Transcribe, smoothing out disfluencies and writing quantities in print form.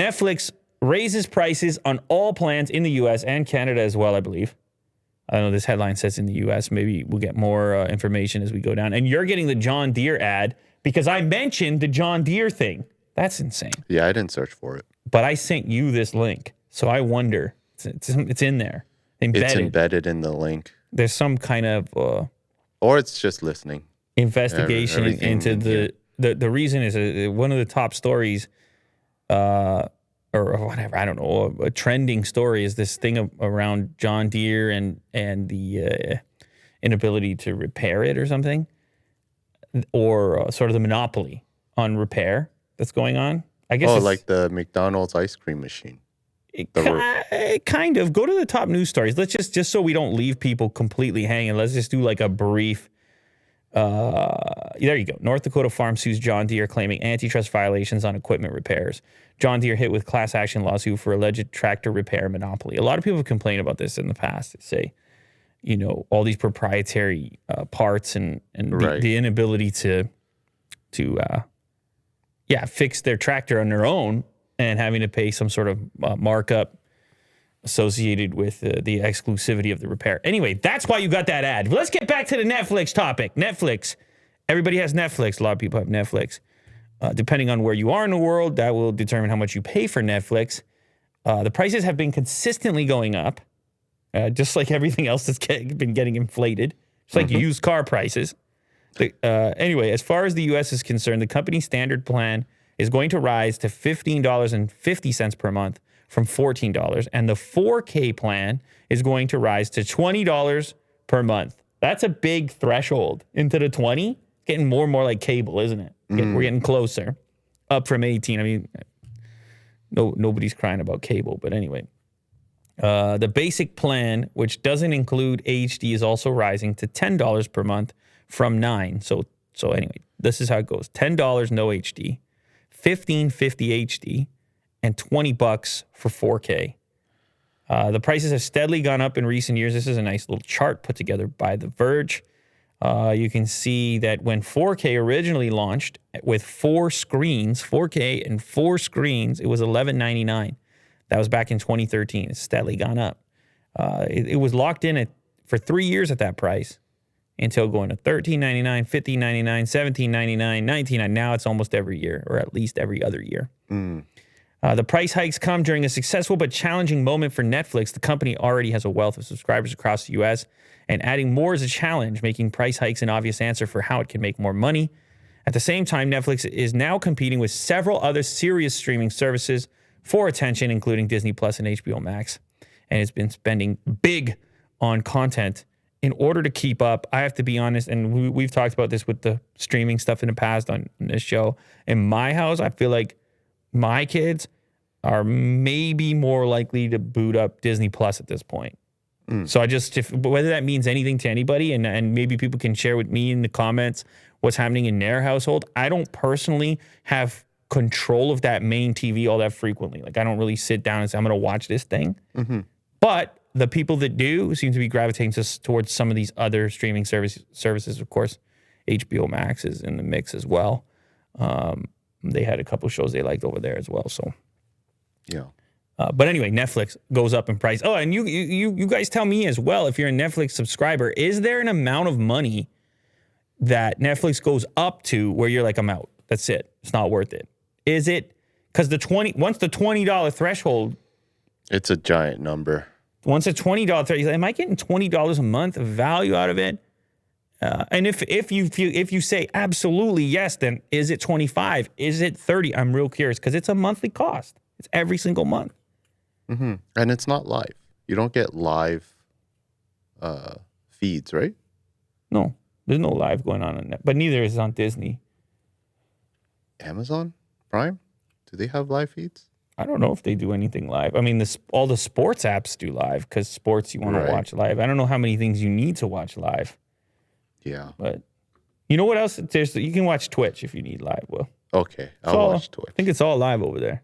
Netflix raises prices on all plans in the U.S. and Canada as well, I believe. I don't know, this headline says in the U.S. Maybe we'll get more information as we go down. And you're getting the John Deere ad because I mentioned the John Deere thing. That's insane. Yeah, I didn't search for it. But I sent you this link, so I wonder. It's in there. Embedded. It's embedded in the link. There's some kind of... or it's just listening. Investigation into the reason is one of the top stories... or whatever, I don't know, a trending story is this thing around John Deere and the inability to repair it or something, or sort of the monopoly on repair that's going on. I guess like the McDonald's ice cream machine. Kind of. Go to the top news stories. Let's just so we don't leave people completely hanging, let's just do like a brief... there you go. North Dakota farm sues John Deere claiming antitrust violations on equipment repairs. John Deere hit with class action lawsuit for alleged tractor repair monopoly. A lot of people have complained about this in the past. They say, all these proprietary parts and the inability to fix their tractor on their own and having to pay some sort of markup associated with the exclusivity of the repair. Anyway, that's why you got that ad. Let's get back to the Netflix topic. Netflix. Everybody has Netflix. A lot of people have Netflix. Depending on where you are in the world, that will determine how much you pay for Netflix. The prices have been consistently going up, just like everything else that's been getting inflated. It's like used car prices. Anyway, as far as the U.S. is concerned, the company standard plan is going to rise to $15.50 per month from $14, and the 4K plan is going to rise to $20 per month. That's a big threshold into the 20. Getting more and more like cable, isn't it? We're getting closer, up from 18. I mean, nobody's crying about cable, but anyway. The basic plan, which doesn't include HD, is also rising to $10 per month from $9. So anyway, this is how it goes: $10 no HD, $15.50 HD, and $20 for 4K. The prices have steadily gone up in recent years. This is a nice little chart put together by The Verge. You can see that when 4K originally launched with 4 screens, 4K and 4 screens, it was $11.99. That was back in 2013. It's steadily gone up. It was locked in for 3 years at that price until going to $13.99, $15.99, $17.99, $19.99. Now it's almost every year, or at least every other year. The price hikes come during a successful but challenging moment for Netflix. The company already has a wealth of subscribers across the U.S., and adding more is a challenge, making price hikes an obvious answer for how it can make more money. At the same time, Netflix is now competing with several other serious streaming services for attention, including Disney Plus and HBO Max, and it's been spending big on content in order to keep up. I have to be honest, and we've talked about this with the streaming stuff in the past on this show. In my house, I feel like my kids are maybe more likely to boot up Disney Plus at this point. So whether that means anything to anybody, and maybe people can share with me in the comments what's happening in their household. I don't personally have control of that main TV all that frequently. Like, I don't really sit down and say, I'm going to watch this thing. But the people that do seem to be gravitating towards some of these other streaming services. Of course, HBO Max is in the mix as well. They had a couple shows they liked over there as well. So, yeah. But anyway, Netflix goes up in price. Oh, and you guys tell me as well, if you're a Netflix subscriber, is there an amount of money that Netflix goes up to where you're like, I'm out. That's it. It's not worth it. Is it? Because once the $20 threshold, it's a giant number. Once a $20 threshold, am I getting $20 a month of value out of it? And if you say absolutely yes, then is it 25? Is it 30? I'm real curious because it's a monthly cost. It's every single month. And it's not live. You don't get live feeds, right? No, there's no live going on that, but neither is on Disney. Amazon Prime, do they have live feeds? I don't know if they do anything live. I mean, all the sports apps do live because sports you want to watch live. I don't know how many things you need to watch live. Yeah. But you know what else? You can watch Twitch if you need live. Well, okay, I'll watch Twitch. I think it's all live over there.